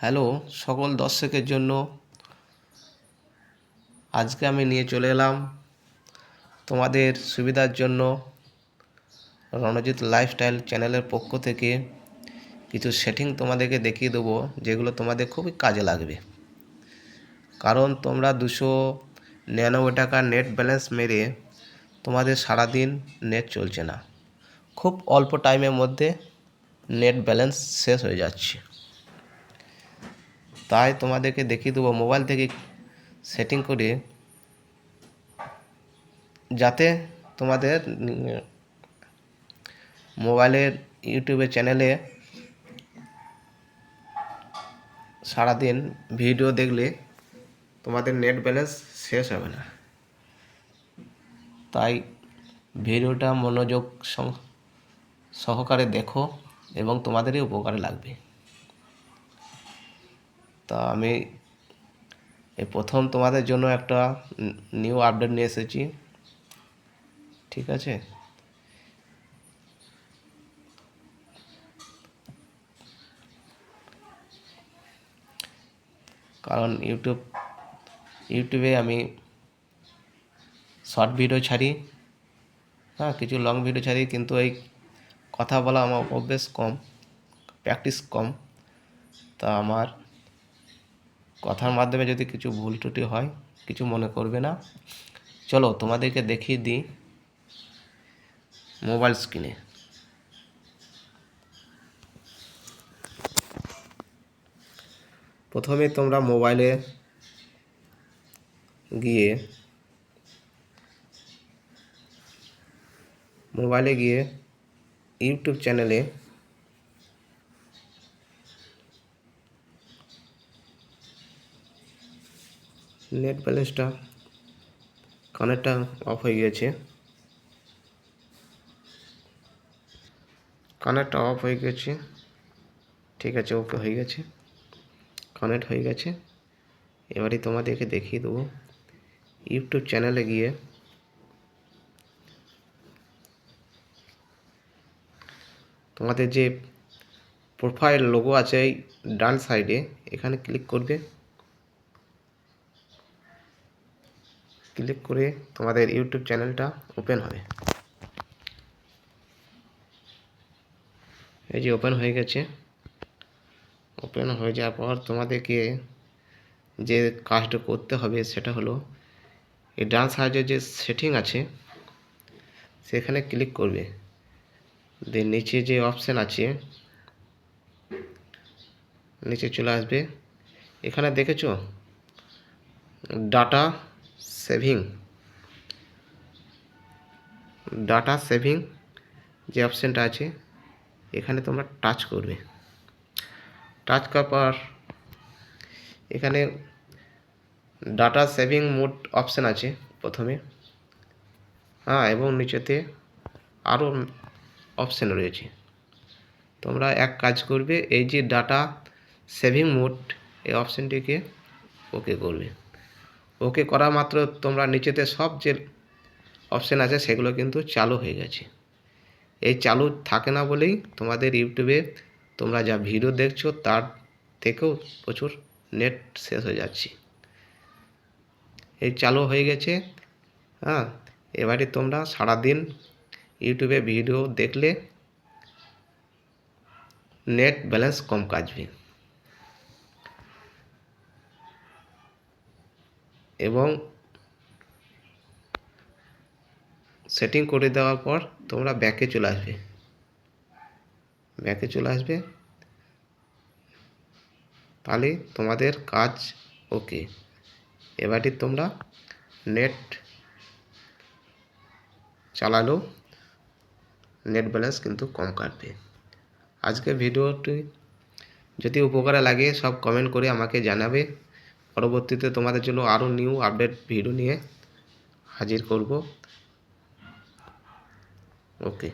Hello সকল দর্শকের জন্য আজকে আমি নিয়ে চলে এলাম তোমাদের সুবিধার জন্য রণজিৎ লাইফস্টাইল চ্যানেলের পক্ষ থেকে কিছু সেটিং তোমাদেরকে দেখিয়ে দেবো, যেগুলো তোমাদের খুবই কাজে লাগবে। কারণ তোমরা 299 টাকার নেট ব্যালেন্স মেরে তোমাদের সারাদিন নেট চলছে না, খুব অল্প টাইমের মধ্যে নেট ব্যালেন্স শেষ হয়ে যাচ্ছে। তাই তোমাদেরকে দেখিয়ে দেবো মোবাইল থেকে সেটিং করে, যাতে তোমাদের মোবাইলের ইউটিউবের চ্যানেলে সারাদিন ভিডিও দেখলে তোমাদের নেট ব্যালেন্স শেষ হবে না। তাই ভিডিওটা মনোযোগ সহকারে দেখো এবং তোমাদেরই উপকারে লাগবে। তা আমি এই প্রথম তোমাদের জন্য একটা নিউ আপডেট নিয়ে এসেছি, ঠিক আছে? কারণ ইউটিউবে আমি শর্ট ভিডিও ছাড়ি, কিছু লং ভিডিও ছাড়ি, কিন্তু এই কথা বলা আমার অভ্যেস কম, প্র্যাকটিস কম। তা আমার কথার মাধ্যমে যদি কিছু ভুল ত্রুটি হয় কিছু মনে করবে না। চলো তোমাদেরকে দেখিয়ে দিই মোবাইল স্ক্রিনে। প্রথমে তোমরা মোবাইলে গিয়ে ইউটিউব চ্যানেলে নেট ব্যালেন্সটা কানেক্টটা অফ হয়ে গেছে, ঠিক আছে, ওকে হয়ে গেছে, কানেক্ট হয়ে গেছে। এবারে তোমাদেরকে দেখিয়ে দেবো ইউটিউব চ্যানেলে গিয়ে তোমাদের যে প্রোফাইল লোগো আছে এই ডান সাইডে, এখানে ক্লিক করবে। ক্লিক করে তোমাদের ইউটিউব চ্যানেলটা ওপেন হবে। এই যে ওপেন হয়ে গেছে। ওপেন হয়ে যাওয়ার পর তোমাদেরকে যে কাজটা করতে হবে সেটা হলো এই ডান সাইডে যে সেটিং আছে সেখানে ক্লিক করবে। দিয়ে নিচে যে অপশান আছে নিচে চলে আসবে। এখানে দেখেছো ডাটা সেভিং যে অপশানটা আছে এখানে তোমরা টাচ করবে। টাচ করার পর এখানে ডাটা সেভিং মোড অপশান আছে প্রথমে, এবং নিচেতে আরও অপশান রয়েছে। তোমরা এক কাজ করবে, এই যে ডাটা সেভিং মোড এই অপশানটিকে ওকে করবে। ওকে করা মাত্র তোমরা নিচেতে সব যে অপশান আছে সেগুলো কিন্তু চালু হয়ে গেছে। এই চালু থাকে না বলেই তোমাদের ইউটিউবে তোমরা যা ভিডিও দেখছো তার থেকেও প্রচুর নেট শেষ হয়ে যাচ্ছে। এই চালু হয়ে গেছে। এবারে তোমরা সারাদিন ইউটিউবে ভিডিও দেখলে নেট ব্যালেন্স কম কাটবে এবং সেটিং করে দেওয়ার পর তোমরা ব্যাকে চলে আসবে। তাহলে তোমাদের কাজ ওকে। এবারে তোমরা নেট চালালেও নেট ব্যালেন্স কিন্তু কম কাটবে। আজকে ভিডিওটি যদি উপকারে লাগে সব কমেন্ট করে আমাকে জানাবে। পরবর্তীতে তোমাদের জন্য আরও নিউ আপডেট ভিডিও নিয়ে হাজির করব। ওকে।